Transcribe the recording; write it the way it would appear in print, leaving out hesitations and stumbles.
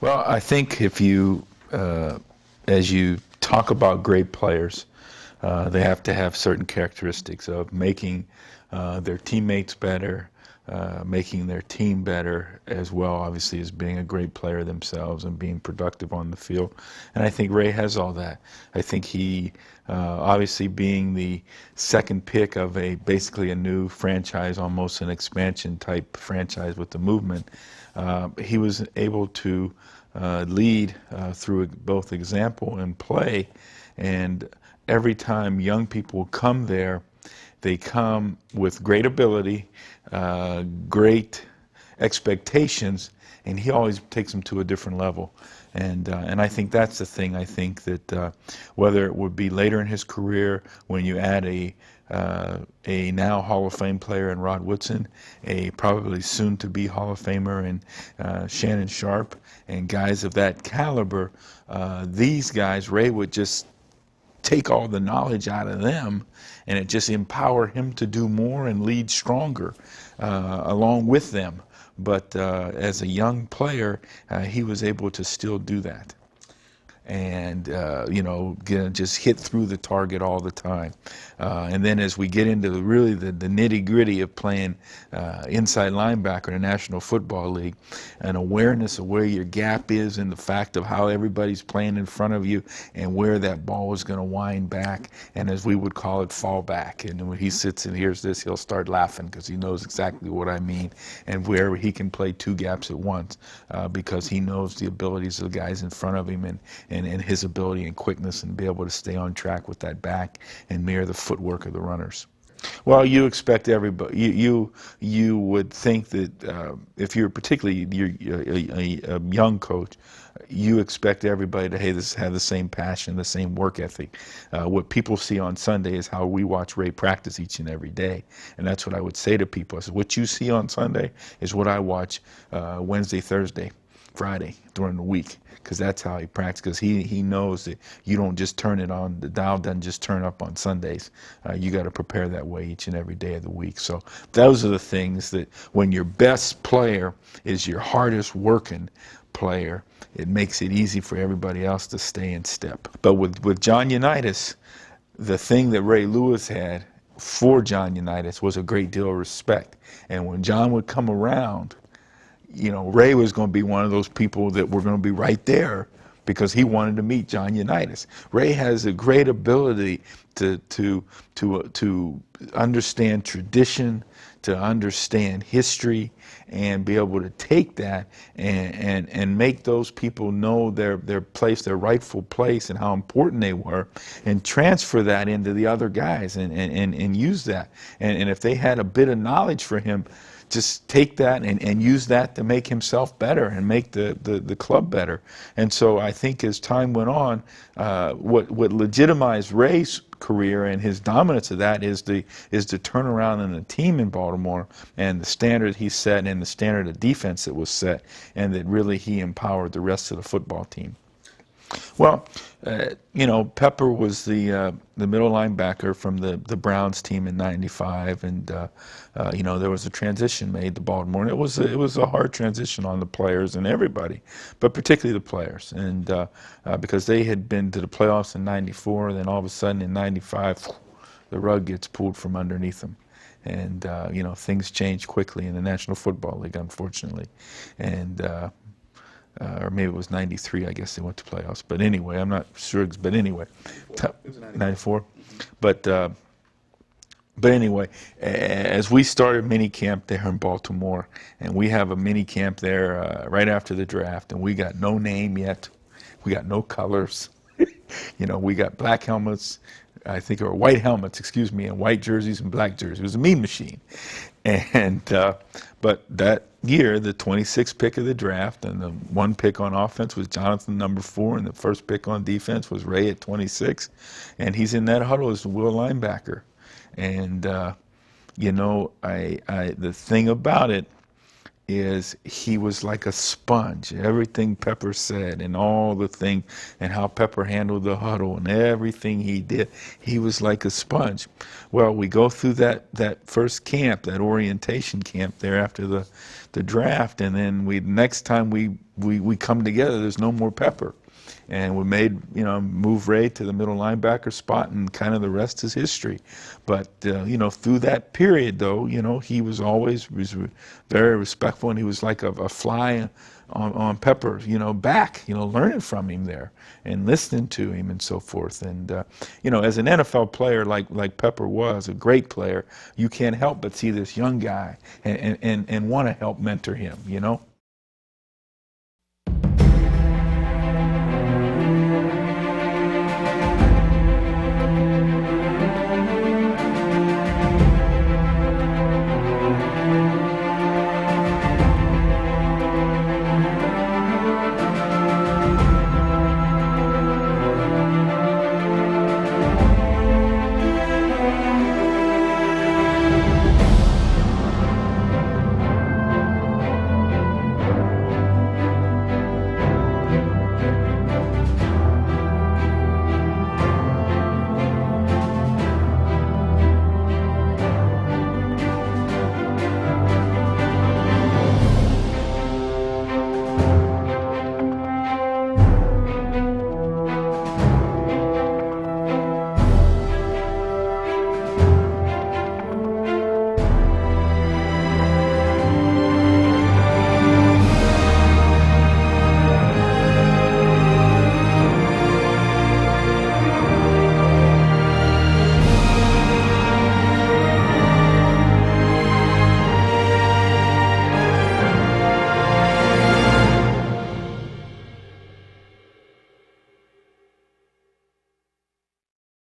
Well, I think if you, as you talk about great players, they have to have certain characteristics of making their teammates better, making their team better, as well, obviously, as being a great player themselves and being productive on the field. And I think Ray has all that. I think he, obviously, being the second pick of basically a new franchise, almost an expansion type franchise with the movement, he was able to lead through both example and play. And every time young people come there, they come with great ability, great expectations, and he always takes them to a different level. And I think that's the thing. I think that whether it would be later in his career when you add a now Hall of Fame player in Rod Woodson, a probably soon to be Hall of Famer in Shannon Sharp, and guys of that caliber, these guys, Ray would just take all the knowledge out of them, and it just empower him to do more and lead stronger along with them. But as a young player, he was able to still do that. And just hit through the target all the time. And then as we get into really the nitty gritty of playing inside linebacker in the National Football League, an awareness of where your gap is and the fact of how everybody's playing in front of you and where that ball is going to wind back, and as we would call it, fall back. And when he sits and hears this, he'll start laughing because he knows exactly what I mean, and where he can play two gaps at once because he knows the abilities of the guys in front of him, and his ability and quickness, and be able to stay on track with that back and mirror the footwork of the runners. Well, you expect everybody. You would think that if you're particularly a young coach, you expect everybody to have the same passion, the same work ethic. What people see on Sunday is how we watch Ray practice each and every day, and that's what I would say to people. I said, what you see on Sunday is what I watch Wednesday, Thursday, Friday during the week, because that's how he practices. Because he knows that you don't just turn it on, the dial doesn't just turn up on Sundays. You got to prepare that way each and every day of the week. So those are the things that when your best player is your hardest working player, it makes it easy for everybody else to stay in step. But with John Unitas, the thing that Ray Lewis had for John Unitas was a great deal of respect. And when John would come around, Ray was going to be one of those people that were going to be right there because he wanted to meet John Unitas. Ray has a great ability to understand tradition, to understand history, and be able to take that and make those people know their place, their rightful place, and how important they were, and transfer that into the other guys and use that. And if they had a bit of knowledge for him, just take that and use that to make himself better and make the club better. And so I think as time went on, what legitimized Ray's career and his dominance of that is the turnaround in the team in Baltimore, and the standard he set and the standard of defense that was set, and that really he empowered the rest of the football team. Well, Pepper was the middle linebacker from the Browns team in '95, and there was a transition made to Baltimore, and it was a hard transition on the players and everybody, but particularly the players, and because they had been to the playoffs in '94, and then all of a sudden in '95, the rug gets pulled from underneath them. And things change quickly in the National Football League, unfortunately, and or maybe it was '93. I guess they went to playoffs. But anyway, I'm not sure. But anyway, '94. But anyway, as we started mini camp there in Baltimore, and we have a mini camp there right after the draft, and we got no name yet, we got no colors. We got black helmets, I think, or white helmets, excuse me, and white jerseys and black jerseys. It was a mean machine. And but that year, the 26th pick of the draft, and the one pick on offense was Jonathan, number 4, and the first pick on defense was Ray at 26, and he's in that huddle as the will linebacker. And the thing about it is he was like a sponge. Everything Pepper said and all the thing and how Pepper handled the huddle and everything he did, he was like a sponge. Well, we go through that first camp, that orientation camp there after the draft, and then next time we come together, there's no more Pepper. And we made, move Ray to the middle linebacker spot, and kind of the rest is history. But, through that period, though, he was always very respectful, and he was like a fly on Pepper, back, learning from him there and listening to him and so forth. And, as an NFL player like Pepper was, a great player, you can't help but see this young guy and want to help mentor him,